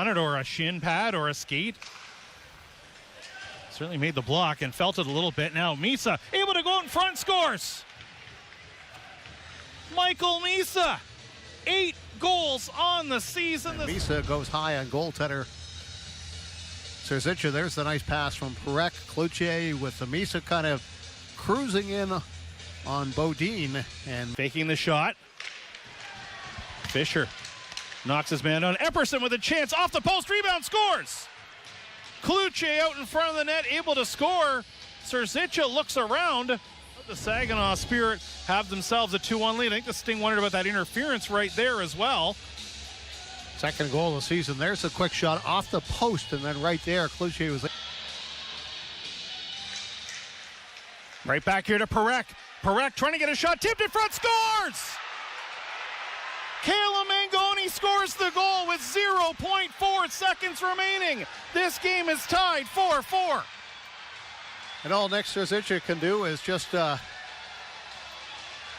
on it, or a shin pad or a skate. Certainly made the block and felt it a little bit. Now Misa able to go out in front, scores. Michael Misa, 8 goals on the season. Misa goes high on goaltender Serzicha. There's the nice pass from Parekh. Cloutier with the Misa kind of cruising in on Bodine and faking the shot. Fisher knocks his man down. Epperson with a chance off the post, rebound, scores. Cloutier out in front of the net, able to score. Serzicha looks around. The Saginaw Spirit have themselves a 2-1 lead. I think the Sting wondered about that interference right there as well. Second goal of the season. There's a quick shot off the post, and then right there, Cloutier was right back here to Parekh. Parekh trying to get a shot, tipped in front, scores! Kayla Mangoni scores the goal with 0.4 seconds remaining. This game is tied 4-4. And all Nick Serzicha can do is just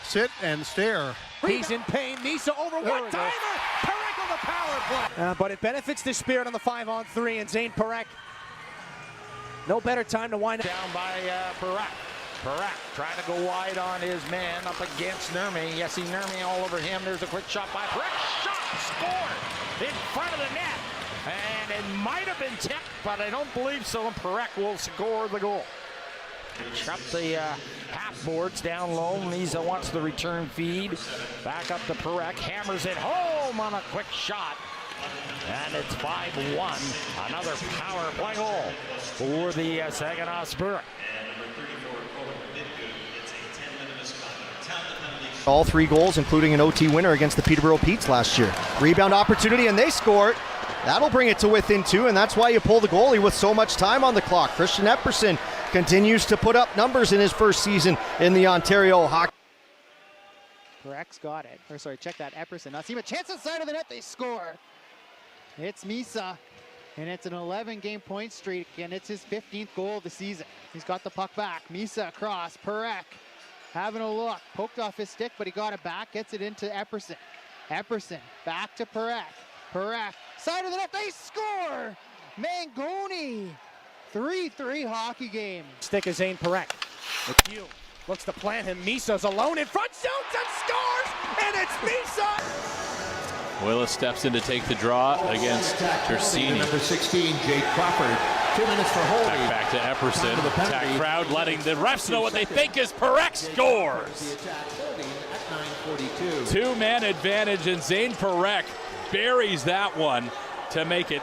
sit and stare. He's in pain. Misa over one timer. Parekh on the power play. But it benefits the Spirit on the 5-on-3, and Zayne Parekh. No better time to wind it down by Parekh. Parekh trying to go wide on his man up against Nurmi. Yes, he Nurmi all over him. There's a quick shot by Parekh. Shot scored in front of the net. And it might have been tipped, but I don't believe so. And Parekh will score the goal. Up the half boards down low. Misa wants the return feed. Back up to Parekh. Hammers it home on a quick shot. And it's 5-1. Another power play goal for the Saginaw Spirit. All 3 goals, including an OT winner against the Peterborough Petes last year. Rebound opportunity, and they score. That'll bring it to within 2, and that's why you pull the goalie with so much time on the clock. Christian Epperson continues to put up numbers in his first season in the Ontario Hockey. Parekh's got it. Or sorry, check that, Epperson. Now see a chance inside of the net, they score. It's Misa, and it's an 11-game point streak, and it's his 15th goal of the season. He's got the puck back. Misa across, Parekh having a look, poked off his stick, but he got it back, gets it into Epperson. Epperson back to Parekh. Parekh, side of the net, they score! Mangoni, 3-3 hockey game. Stick is Zayne Parekh. McHugh looks to plant him. Misa's alone in front, shoots and scores! And it's Misa! Willis steps in to take the draw against Tersini. Number 16, Jake Crawford. 2 minutes for holding. Back to Epperson. Attack crowd letting the refs know what they think is Parekh scores. 2-man advantage, and Zayne Parekh buries that one to make it.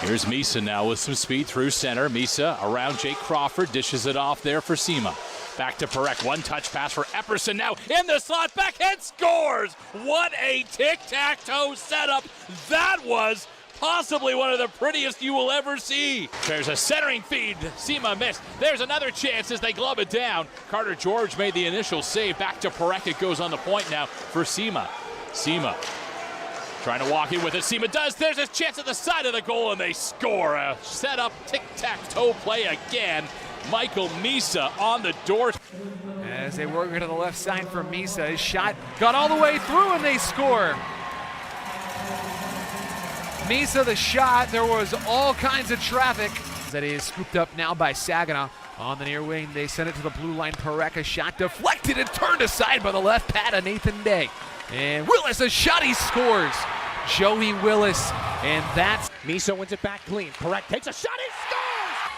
Here's Misa now with some speed through center. Misa around Jake Crawford, dishes it off there for Sima. Back to Parekh, one-touch pass for Epperson now in the slot, backhand scores! What a tic-tac-toe setup that was! Possibly one of the prettiest you will ever see. There's a centering feed. Sima missed. There's another chance as they glove it down. Carter George made the initial save. Back to Parekh. It goes on the point now for Sima. Sima trying to walk in with it. Sima does. There's a chance at the side of the goal, and they score. A set-up tic-tac-toe play again. Michael Misa on the door. As they work to the left side for Misa. His shot got all the way through, and they score. Misa the shot, there was all kinds of traffic. That is scooped up now by Saginaw. On the near wing, they send it to the blue line. Parekh, a shot deflected and turned aside by the left pad of Nathan Day. And Willis, a shot, he scores. Joey Willis, and that's... Misa wins it back clean. Parekh takes a shot, he scores!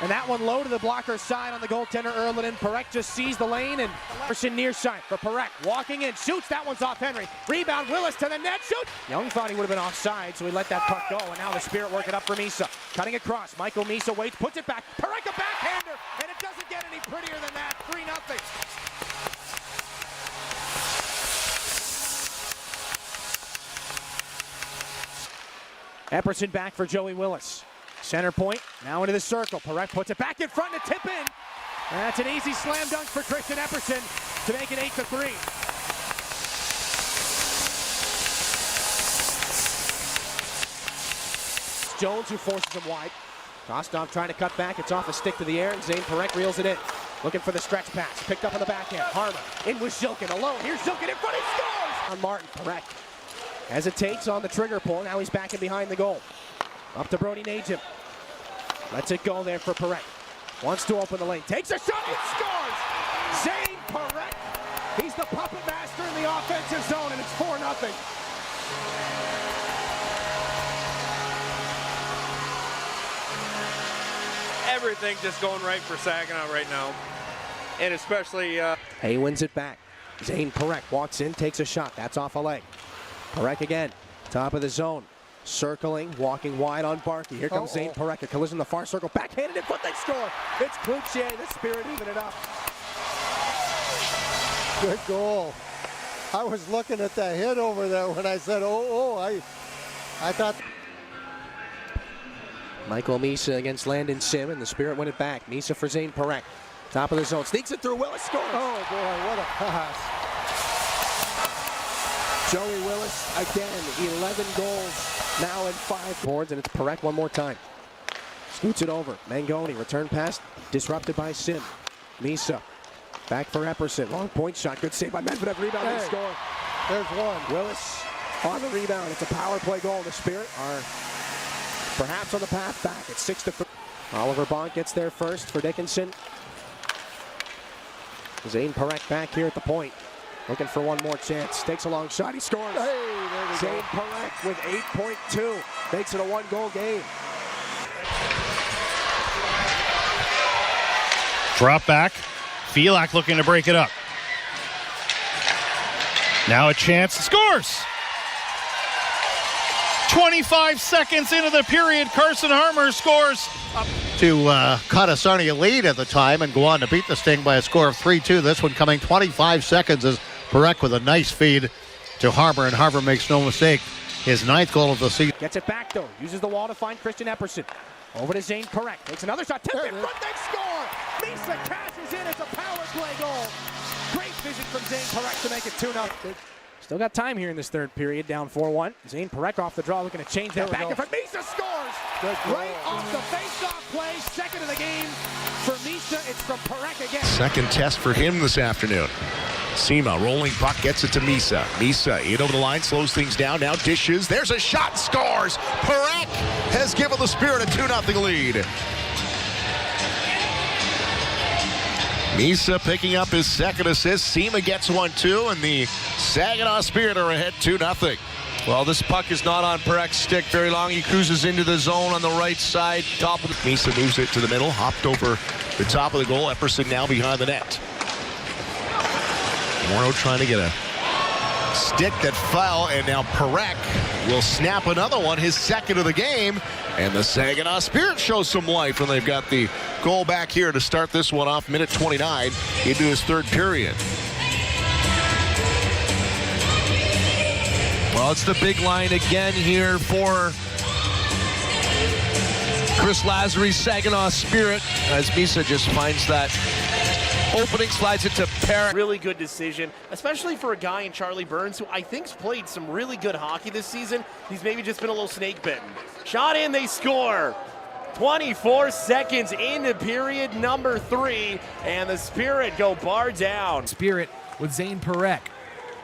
And that one low to the blocker side on the goaltender, Erlinen. Parekh just sees the lane, and Person near side for Parekh. Walking in, shoots, that one's off Henry. Rebound, Willis to the net, shoot! Young thought he would have been offside, so he let that puck go, and now the Spirit work it up for Misa. Cutting across, Michael Misa waits, puts it back. Parekh, a backhander, and it doesn't get any prettier than that. 3-0. Epperson back for Joey Willis. Center point, now into the circle. Parekh puts it back in front to tip in. That's an easy slam dunk for Christian Epperson to make it 8-3. Jones who forces him wide. Kostov trying to cut back. It's off a stick to the air, and Zayne Parekh reels it in. Looking for the stretch pass. Picked up on the backhand. Harmer in with Zilkin alone. Here's Zilkin in front. He scores! On Martin. Parekh Hesitates on the trigger pull. Now he's back in behind the goal. Up to Brody Najim. Lets it go there for Parekh. Wants to open the lane. Takes a shot and scores! Zayne Parekh. He's the puppet master in the offensive zone, and it's 4-0. Everything just going right for Saginaw right now. And especially... Hay wins it back. Zayne Parekh walks in, takes a shot. That's off a leg. Parekh again. Top of the zone. Circling, walking wide on Barkey. Here comes Zayne Parekh. A collision in the far circle. Backhanded in foot, they score. It's Cloutier, the Spirit even it up. Good goal. I was looking at that hit over there when I said, I thought... Michael Misa against Landon Sim, and the Spirit win it back. Misa for Zayne Parekh. Top of the zone. Sneaks it through. Willis scores. Oh, boy, what a pass. Joey Willis, again, 11 goals now in 5 boards, and it's Parekh one more time. Scoots it over. Mangoni, return pass, disrupted by Sim. Misa, back for Epperson. Long point shot. Good save by Medvedev. Rebound and score. There's one. Willis on the rebound. It's a power play goal. The Spirit are perhaps on the path back. It's 6-3. Oliver Bonk gets there first for Dickinson. Zayne Parekh back here at the point. Looking for one more chance. Takes a long shot. He scores. Hey, Zayne Parekh with 8.2. Makes it a 1-goal game. Drop back. Felak looking to break it up. Now a chance. Scores! 25 seconds into the period, Carson Harmer scores. To cut a Sarnia lead at the time and go on to beat the Sting by a score of 3-2. This one coming 25 seconds as Parekh with a nice feed to Harmer, and Harmer makes no mistake. His 9th goal of the season. Gets it back though. Uses the wall to find Christian Epperson. Over to Zayne Parekh. Takes another shot. Tipped in front. They score. Misa cashes in. It's a power play goal. Great vision from Zayne Parekh to make it 2-0. Still got time here in this third period. Down 4-1. Zayne Parekh off the draw. Looking to change that back in front. Misa scores. Right off the face-off play. Second of the game for Misa. It's from Parekh again. Second test for him this afternoon. Sema rolling puck, gets it to Misa. Misa in over the line, slows things down, now dishes. There's a shot, scores! Parekh has given the Spirit a 2-0 lead. Misa picking up his second assist. Sema gets one too, and the Saginaw Spirit are ahead 2-0. Well, this puck is not on Parek's stick very long. He cruises into the zone on the right side. Top of the... Misa moves it to the middle, hopped over the top of the goal. Epperson now behind the net. Morrow trying to get a stick that fell, and now Parekh will snap another one, his second of the game, and the Saginaw Spirit shows some life, and they've got the goal back here to start this one off, minute 29 into his third period. Well, it's the big line again here for Chris Lazary's Saginaw Spirit, as Misa just finds that opening, slides it to Parekh. Really good decision, especially for a guy in Charlie Burns, who I think's played some really good hockey this season. He's maybe just been a little snake bitten. Shot in, they score. 24 seconds into period number 3, and the Spirit go bar down. Spirit with Zayne Parekh.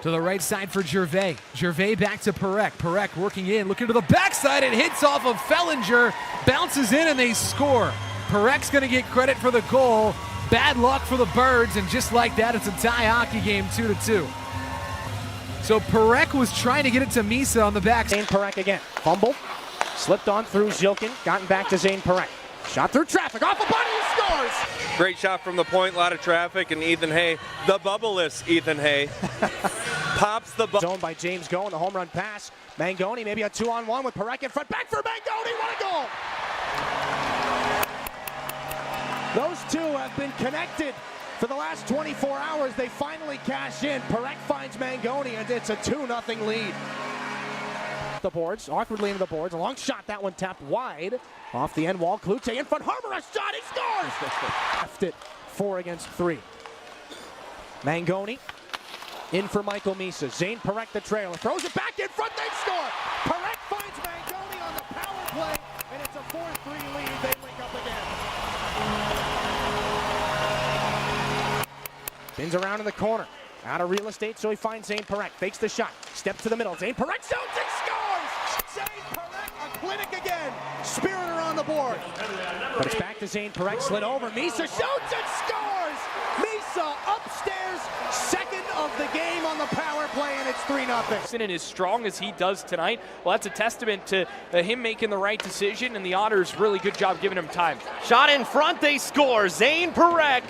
To the right side for Gervais. Gervais back to Parekh. Parekh working in, looking to the backside. It hits off of Fellinger, bounces in, and they score. Parek's going to get credit for the goal. Bad luck for the Birds, and just like that, it's a tie hockey game, 2-2. So Parekh was trying to get it to Misa on the back. Zayne Parekh again. Fumbled. Slipped on through Zilkin. Gotten back to Zayne Parekh. Shot through traffic. Off a body. He scores. Great shot from the point. A lot of traffic. And Ethan Hay, the bubbleless Ethan Hay, pops the bubble. Zone by James Goen. The home run pass. Mangoni maybe a 2-on-1 with Parekh in front. Back for Mangoni. What a goal. Those two have been connected for the last 24 hours. They finally cash in. Parekh finds Mangoni, and it's a 2-0 lead. The boards, awkwardly into the boards. A long shot, that one tapped wide. Off the end wall, Cloutier in front. Harmer, a shot, he scores! Left it 4 against 3. Mangoni in for Michael Misa. Zayne Parekh the trailer. Throws it back in front, they score! Parekh finds Mangoni on the power play, and it's a 4-3 lead. They link up again. Spins around in the corner. Out of real estate, so he finds Zayne Parekh. Fakes the shot. steps to the middle. Zayne Parekh shoots and scores! Zayne Parekh, a clinic again. Spiriter on the board. But it's back to Zayne Parekh, slid over. Misa shoots and scores! Misa upstairs, second of the game on the power play, and it's 3-0. And as strong as he does tonight, well, that's a testament to him making the right decision, and the Otters really good job giving him time. Shot in front, they score. Zayne Parekh,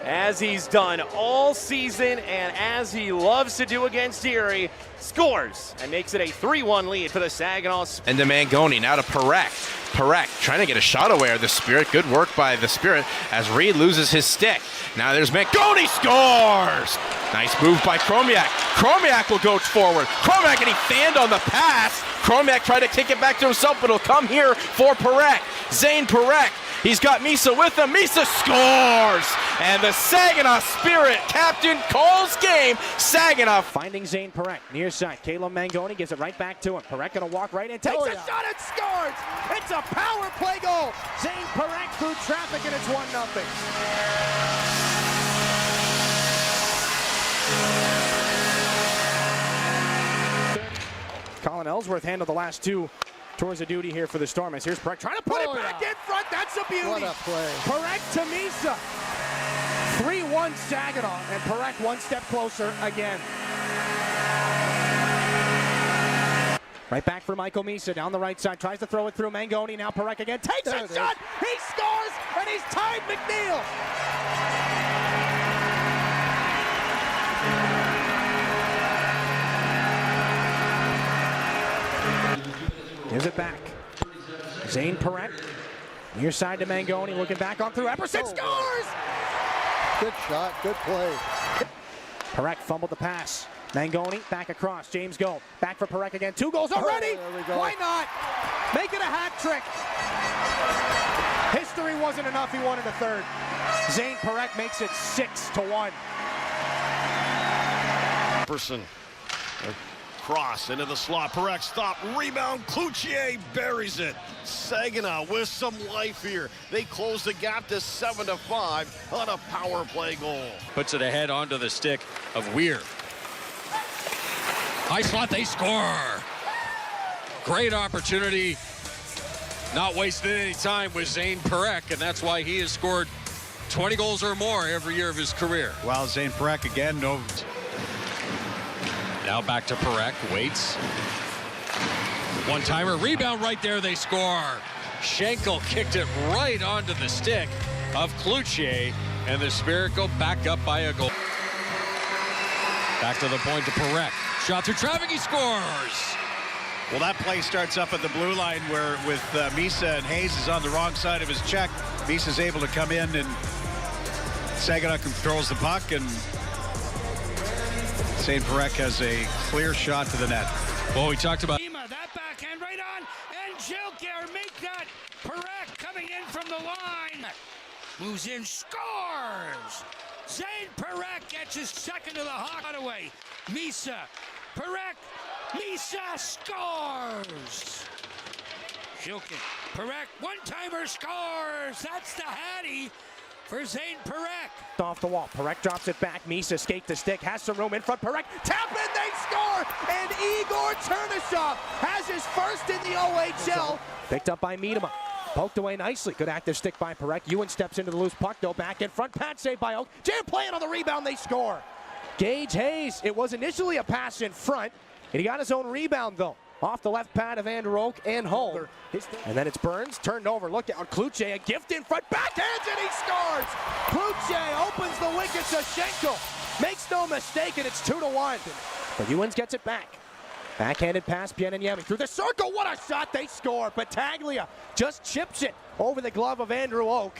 as he's done all season and as he loves to do against Erie, scores and makes it a 3-1 lead for the Saginaw. And to Mangoni, now to Parekh. Parekh trying to get a shot away of the Spirit. Good work by the Spirit as Reed loses his stick. Now there's Mangoni, scores! Nice move by Chromiak. Chromiak will go forward. Chromiak, and he fanned on the pass. Chromiak tried to kick it back to himself, but it'll come here for Parekh. Zayne Parekh. He's got Misa with him. Misa scores! And the Saginaw Spirit captain calls game. Saginaw finding Zayne Parekh near side. Caleb Mangoni gives it right back to him. Parekh gonna walk right in, takes a shot and scores! It's a power play goal. Zayne Parekh through traffic, and it's 1-0. Colin Ellsworth handled the last two tours of duty here for the Storm. As here's Parekh trying to put it back in front. That's a beauty. What a play. Parekh to Misa. 3-1 Saginaw, and Parekh one step closer again. Right back for Michael Misa down the right side. Tries to throw it through Mangoni. Now Parekh again. Takes a shot. He scores, and he's tied McNeil. Gives it back. Zayne Parekh. Near side to Mangoni. Looking back on through. Epperson scores! Good shot. Good play. Parekh fumbled the pass. Mangoni back across. James Go. Back for Parekh again. 2 goals already. Why not? Make it a hat trick. History wasn't enough. He wanted a third. Zayne Parekh makes it 6-1. Epperson. Cross into the slot. Parekh stop. Rebound. Cloutier buries it. Saginaw with some life here. They close the gap to 7-5 on a power play goal. Puts it ahead onto the stick of Weir. High slot, they score. Great opportunity. Not wasting any time with Zayne Parekh, and that's why he has scored 20 goals or more every year of his career. Well, Zayne Parekh again, no. Now back to Parekh, waits. One-timer, rebound right there, they score. Schenkel kicked it right onto the stick of Cloutier, and the Spirit go back up by a goal. Back to the point to Parekh. Shot through traffic, he scores! Well, that play starts up at the blue line where with Misa and Hayes is on the wrong side of his check. Misa's able to come in, and Saginaw controls the puck, and Zayne Parekh has a clear shot to the net. Well, we talked about that backhand right on, and Gilcare make that. Parekh coming in from the line. Moves in, scores! Zayne Parekh gets his second of the Hawk away. Misa, Parekh, Misa scores! Gilcare, Parekh, one-timer scores! That's the Hattie for Zayne Parekh. Off the wall. Parekh drops it back. Misa skate the stick. Has some room in front. Parekh tap in. They score. And Igor Chernyshov has his first in the OHL. Picked up by Miedema. Poked away nicely. Good active stick by Parekh. Ewan steps into the loose puck though. Back in front. Pat saved by Oak. Jam playing on the rebound. They score. Gage Hayes. It was initially a pass in front. And he got his own rebound though. Off the left pad of Andrew Oak and home. And then it's Burns, turned over, look out, Cloutier, a gift in front, backhands, and he scores! Cloutier opens the wicket to Schenkel. Makes no mistake, and it's 2-1. But Ewens gets it back. Backhanded pass, Pieninyemi through the circle, what a shot, they score! Battaglia just chips it over the glove of Andrew Oak.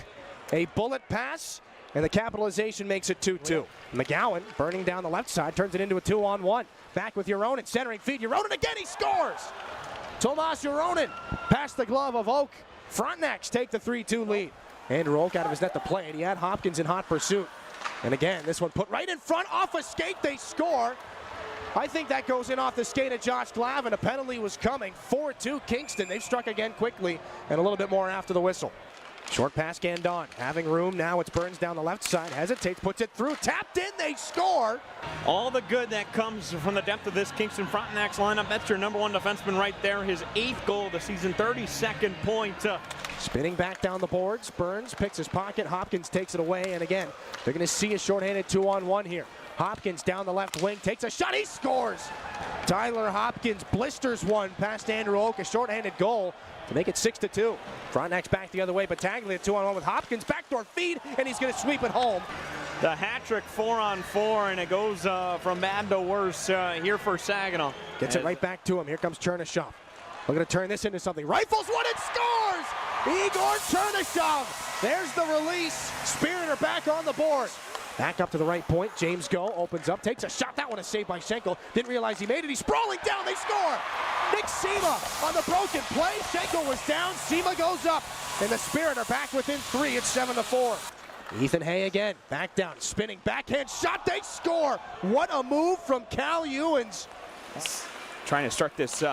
A bullet pass, and the capitalization makes it 2-2. McGowan, burning down the left side, turns it into a 2-on-1. Back with Euronen, centering feed. Euronen again, he scores! Tomas Euronen past the glove of Oak. Frontenacs take the 3-2 lead. Andrew Oak out of his net to play, and he had Hopkins in hot pursuit. And again, this one put right in front, off a skate, they score. I think that goes in off the skate of Josh Glavin. A penalty was coming. 4-2 Kingston. They've struck again quickly, and a little bit more after the whistle. Short pass, Gandon. Having room now. It's Burns down the left side. Hesitates, puts it through. Tapped in. They score. All the good that comes from the depth of this Kingston Frontenac's lineup. That's your number one defenseman right there. His 8th goal of the season, 32nd point. Spinning back down the boards. Burns picks his pocket. Hopkins takes it away. And again, they're going to see a shorthanded 2-on-1 here. Hopkins down the left wing. Takes a shot. He scores. Tyler Hopkins blisters one past Andrew Oak. A shorthanded goal to make it 6-2. Frontenac's back the other way. Battaglia 2-on-1 with Hopkins. Backdoor feed. And he's going to sweep it home. The hat trick 4-on-4, and it goes from bad to worse here for Saginaw. Gets it right back to him. Here comes Chernyshov. Looking to turn this into something. Rifles one and scores! Igor Chernyshov. There's the release. Spirit are back on the board. Back up to the right point. James Go opens up, takes a shot. That one is saved by Schenkel. Didn't realize he made it. He's sprawling down. They score. Nick Sema on the broken play. Schenkel was down. Sema goes up. And the Spirit are back within 3. It's 7-4. Ethan Hay again. Back down. Spinning backhand shot. They score. What a move from Cal Ewens. Trying to start this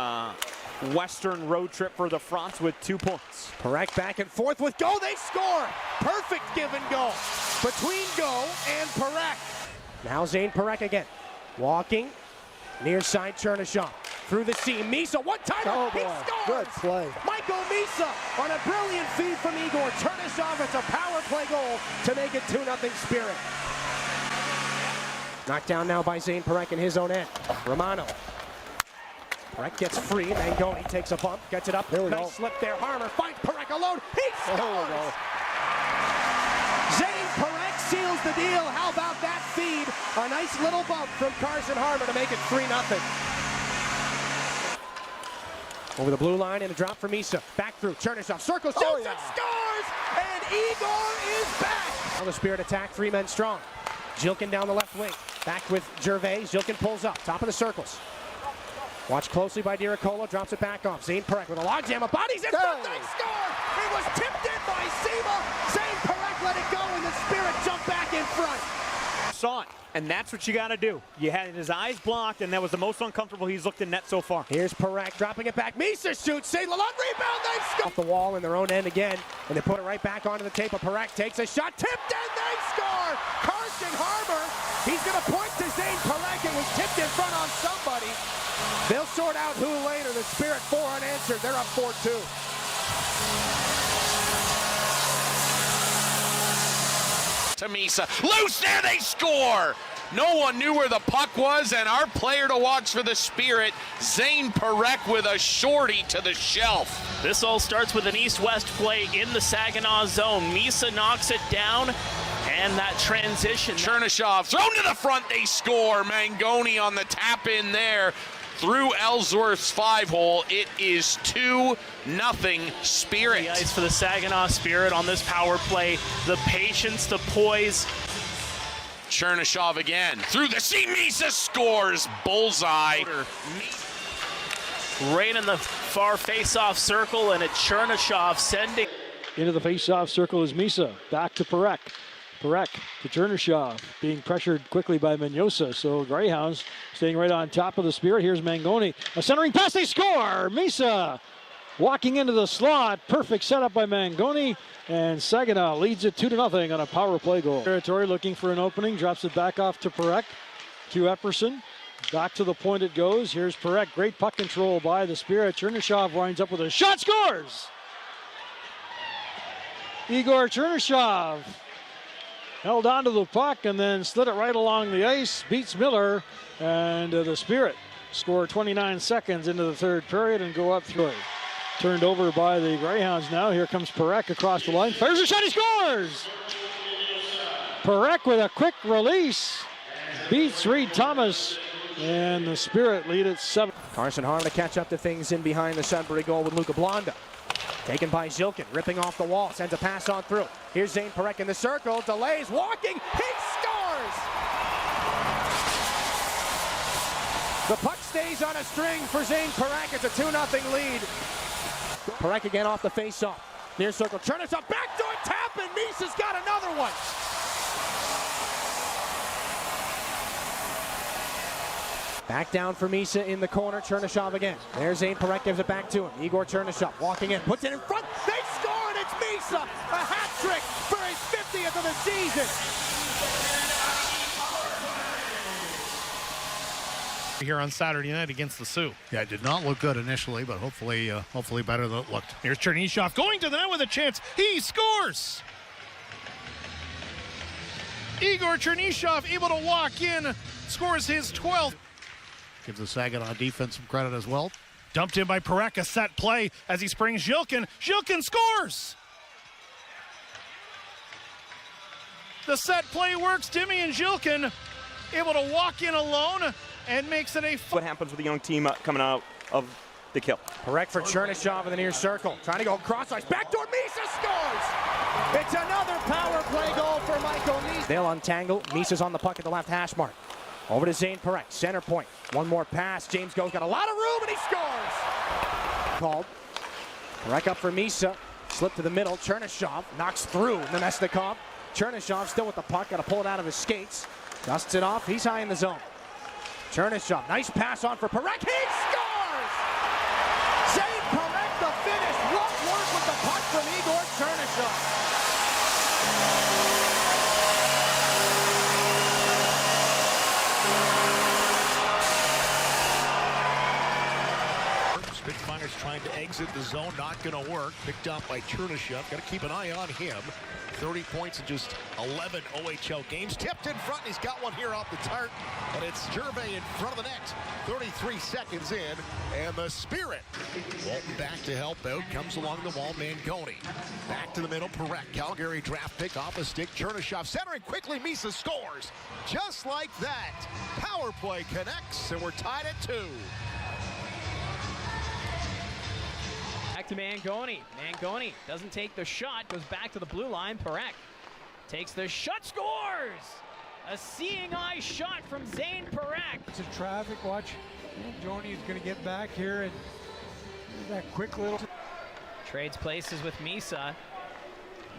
Western road trip for the Fronts with 2 points. Parekh back and forth with Go. They score. Perfect give and go between Go and Parekh. Now Zayne Parekh again. Walking. Near side Chernyshov. Through the seam. Misa one-timer. Oh, he boy. scores. Good play. Michael Misa on a brilliant feed from Igor Chernyshov. It's a power play goal to make it 2-0 Spirit. Knocked down now by Zayne Parekh in his own end. Romano. Parekh gets free. Mangoni takes a bump. Gets it up. Nice slip there. Harmer finds Parekh alone. He scores. Zayne Parekh seals the deal. How about that feed? A nice little bump from Carson Harmer to make it 3-0. Over the blue line and a drop for Misa. Back through. Chernyshov circles, shoots and scores! And Igor is back! Now the Spirit attack, 3 men strong. Jilkin down the left wing. Back with Gervais. Jilkin pulls up. Top of the circles. Watched closely by Diracola. Drops it back off. Zayne Parekh with a logjam of bodies in front. They score! It was tipped in by Sema. Zayne Parekh let it go and the Spirit jumped back in front. Saw it, and that's what you got to do. You had his eyes blocked, and that was the most uncomfortable he's looked in net so far. Here's Parekh dropping it back. Misa shoots. St. Lalonde rebound. They score. Off the wall in their own end again, and they put it right back onto the tape. Parekh takes a shot. Tipped in. They score. Carson Harmer. He's going to point to Zayne Parekh. It was tipped in front on somebody. They'll sort out who later. The Spirit 4 unanswered. They're up 4-2. To Misa. Loose there, they score! No one knew where the puck was, and our player to watch for the Spirit, Zayne Parekh with a shorty to the shelf. This all starts with an east-west play in the Saginaw zone. Misa knocks it down, and that transition. Chernyshov thrown to the front, they score. Mangoni on the tap in there. Through Ellsworth's 5-hole, it is 2-0 Spirit. The ice for the Saginaw Spirit on this power play. The patience, the poise. Chernyshov again. Through the seam, Misa scores. Bullseye. Right in the far face-off circle, and it's Chernyshov sending. Into the face-off circle is Misa. Back to Parekh. Parekh to Chernyshov, being pressured quickly by Menyosa. So Greyhounds staying right on top of the Spirit. Here's Mangoni. A centering pass, they score! Misa walking into the slot. Perfect setup by Mangoni. And Saginaw leads it 2-0 on a power play goal. Territory looking for an opening. Drops it back off to Parekh. To Epperson. Back to the point it goes. Here's Parekh. Great puck control by the Spirit. Chernyshov winds up with a shot. Scores! Igor Chernyshov held onto the puck and then slid it right along the ice, beats Miller, and the Spirit score 29 seconds into the third period and go up through it. Turned over by the Greyhounds now. Here comes Parekh across the line. Fires a shot, he scores! Parekh with a quick release, beats Reed Thomas, and the Spirit lead at 7. Carson Harmer to catch up to things in behind the Sudbury goal with Luca Blonda. Taken by Zilkin, ripping off the wall, sends a pass on through. Here's Zayne Parekh in the circle, delays, walking, he scores! The puck stays on a string for Zayne Parekh. It's a 2-0 lead. Parekh again off the face-off. Near circle, Chernyshov, backdoor tap, and Misa's got another one. Back down for Misa in the corner, Chernyshov again. There's Zayne Parekh, gives it back to him. Igor Chernyshov walking in, puts it in front, they score, and It's Misa, a hat trick for his 50th of the season. Here on Saturday night against the Sioux. Yeah, it did not look good initially, but hopefully better than it looked. Here's Chernyshov going to the net with a chance. He scores! Igor Chernyshov able to walk in, scores his 12th. Gives the Saginaw defense some credit as well. Dumped in by Parekh, a set play as he springs Zhilkin. Zhilkin scores! The set play works. Dimian Zhilkin able to walk in alone and makes it a... What happens with a young team coming out of the kill? Parekh for Chernyshov in the near circle. Trying to go cross ice. Backdoor, Misa scores! It's another power play goal for Michael Misa. They'll untangle. Misa's on the puck at the left hash mark. Over to Zayne Parekh, center point. One more pass. James Go's got a lot of room and he scores! Called. Parekh up for Misa. Slip to the middle. Chernyshov knocks through Nemesnikov. Chernyshov still with the puck. Got to pull it out of his skates. Dusts it off. He's high in the zone. Chernyshov, nice pass on for Parekh. He scores! Zayne Parekh, the finish. Rough work with the puck from Igor Chernyshov. Spitfire's trying to exit the zone, not going to work. Picked up by Chernyshov. Got to keep an eye on him. 30 points in just 11 OHL games. Tipped in front. He's got one here off the tart. And it's Gervais in front of the net. 33 seconds in. And the Spirit. Walton back to help out. Comes along the wall. Mangoni. Back to the middle. Parekh. Calgary draft pick off a stick. Chernyshov centering quickly. Misa scores. Just like that. Power play connects. And we're tied at 2. Back to Mangoni. Mangoni doesn't take the shot, goes back to the blue line. Parekh takes the shot, scores! A seeing eye shot from Zayne Parekh. It's a traffic watch. Joni is going to get back here and that quick little... Trades places with Misa.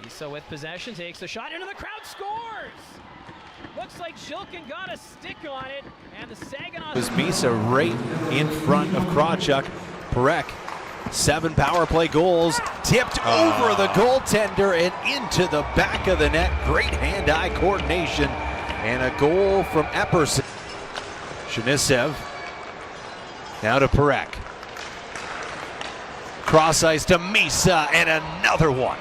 Misa with possession, takes the shot into the crowd, scores! Looks like Zhilkin got a stick on it, and the Saginaw... Was Misa right in front of Krawchuk. Parekh. 7 power play goals, tipped over the goaltender and into the back of the net. Great hand-eye coordination and a goal from Epperson. Shanisev now to Parekh. Cross ice to Misa and another one.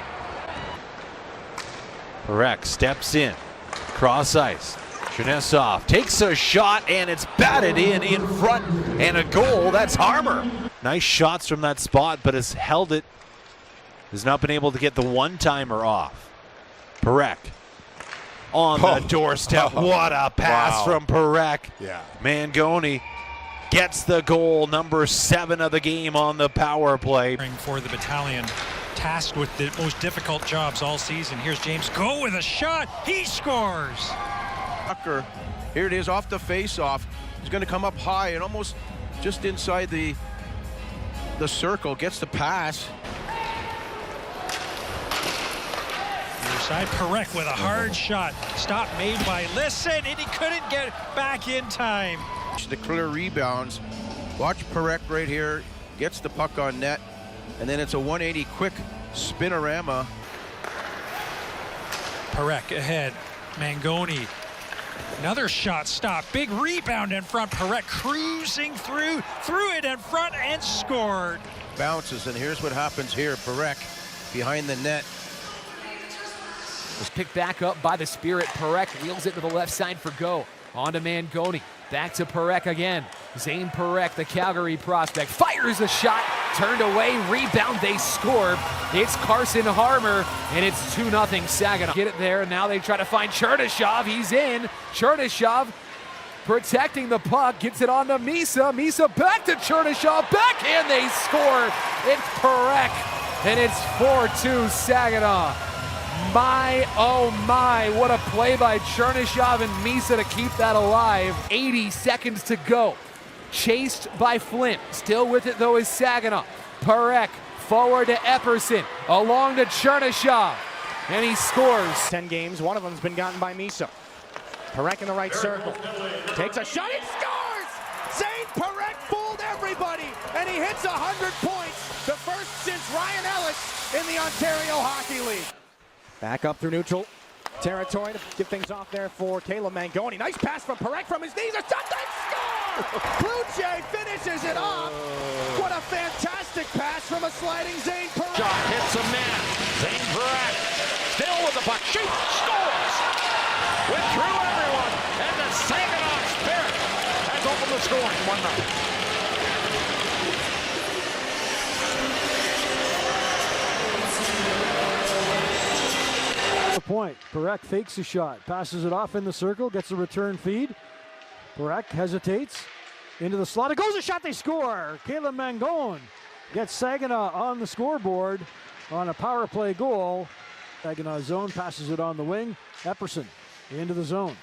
Parekh steps in, cross ice. Shanisev takes a shot and it's batted in front and a goal. That's Harmer. Nice shots from that spot, but has held it. Has not been able to get the one-timer off. Parekh on the doorstep. What a pass from Parekh. Yeah. Mangoni gets the goal, number 7 of the game on the power play. For the battalion tasked with the most difficult jobs all season. Here's James Go with a shot. He scores. Here it is off the face-off. He's going to come up high and almost just inside the circle, gets the pass. Near side, Parekh with a hard shot. Stop made by Lisson, and he couldn't get back in time. The clear rebounds. Watch Parekh right here. Gets the puck on net, and then it's a 180 quick spinorama. Parekh ahead. Mangoni. Another shot stop. Big rebound in front. Parekh cruising through it in front and scored. Bounces, and here's what happens here. Parekh behind the net. Was picked back up by the Spirit. Parekh wheels it to the left side for Go. On to Mangoni. Back to Parekh again. Zayne Parekh, the Calgary prospect, fires a shot. Turned away. Rebound. They score. It's Carson Harmer, and it's 2-0 Saginaw. Get it there, and now they try to find Chernyshov. He's in. Chernyshov protecting the puck. Gets it on to Misa. Misa back to Chernyshov. Backhand. They score. It's Parekh, and it's 4-2 Saginaw. My, oh my, what a play by Chernyshov and Misa to keep that alive. 80 seconds to go. Chased by Flint. Still with it, though, is Saginaw. Parekh forward to Epperson. Along to Chernyshov. And he scores. 10 games, one of them's been gotten by Misa. Parekh in the right circle. Takes a shot, he scores! Zayne Parekh fooled everybody, and he hits 100 points. The first since Ryan Ellis in the Ontario Hockey League. Back up through neutral territory to get things off there for Caleb Mangoni. Nice pass from Parekh from his knees. A shot, they score! Cloutier finishes it off. What a fantastic pass from a sliding Zayne Parekh. Shot hits a man. Zayne Parekh still with the puck. Shoots, scores! Went through everyone. And the Saginaw Spirit has opened the scoring 1-0. Point. Parekh fakes a shot, passes it off in the circle, gets a return feed. Parekh hesitates into the slot. It goes a shot, they score. Caleb Mangoni gets Saginaw on the scoreboard on a power play goal. Saginaw zone, passes it on the wing. Epperson into the zone.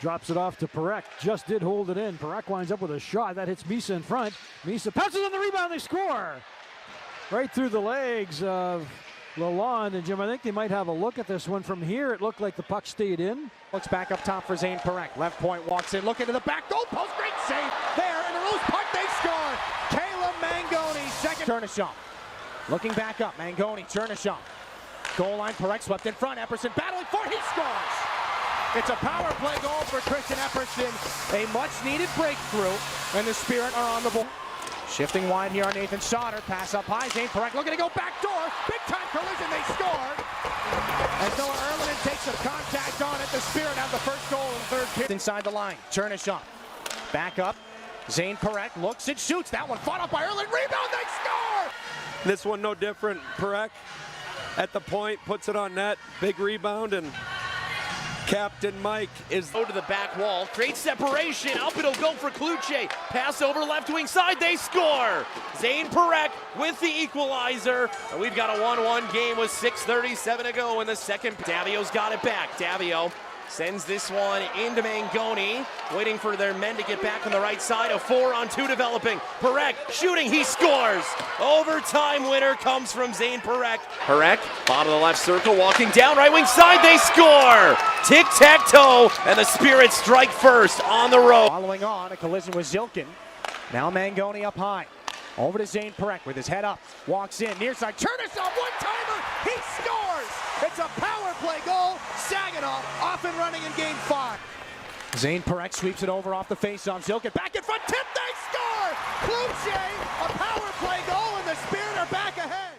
Drops it off to Parekh. Just did hold it in. Parekh winds up with a shot. That hits Misa in front. Misa pounces on the rebound. They score. Right through the legs of Lalonde. And Jim, I think they might have a look at this one. From here, it looked like the puck stayed in. Looks back up top for Zayne Parekh. Left point walks in, looking to the back goal post. Great save there, and a loose puck. They score. Caleb Mangoni, second. Chernishaw looking back up. Mangoni, Chernishaw. Goal line, Parekh swept in front. Epperson battling for it. He scores. It's a power play goal for Christian Epperson. A much-needed breakthrough, and the Spirit are on the board. Shifting wide here on Nathan Sauter. Pass up high. Zayne Parekh looking to go back door. Big-time collision. They score. As Noah Erlinen takes some contact on it, the Spirit have the first goal in the third period. Inside the line. Chernishaw. Back up. Zayne Parekh looks and shoots. That one fought up by Erlinen. Rebound. They score. This one no different. Parekh at the point, puts it on net. Big rebound, and Captain Mike is go to the back wall, creates separation, up it'll go for Cloutier, pass over left wing side, they score! Zayne Parekh with the equalizer, and we've got a 1-1 game with 6:37 to go in the second. Davio's got it back. Davio sends this one into Mangoni, waiting for their men to get back on the right side. A 4-on-2 developing. Parekh shooting, he scores! Overtime winner comes from Zayne Parekh. Parekh, bottom of the left circle, walking down right wing side, they score! Tic-tac-toe, and the Spirit strike first on the road. Following on, a collision with Zilkin. Now Mangoni up high. Over to Zayne Parekh with his head up. Walks in, near side, Chernishaw, one-timer, he scores! It's a power play goal. Saginaw off and running in game 5. Zayne Parekh sweeps it over off the faceoff. Zilkin back in front, tip, they score! Cloutier, a power play goal, and the Spirit are back ahead.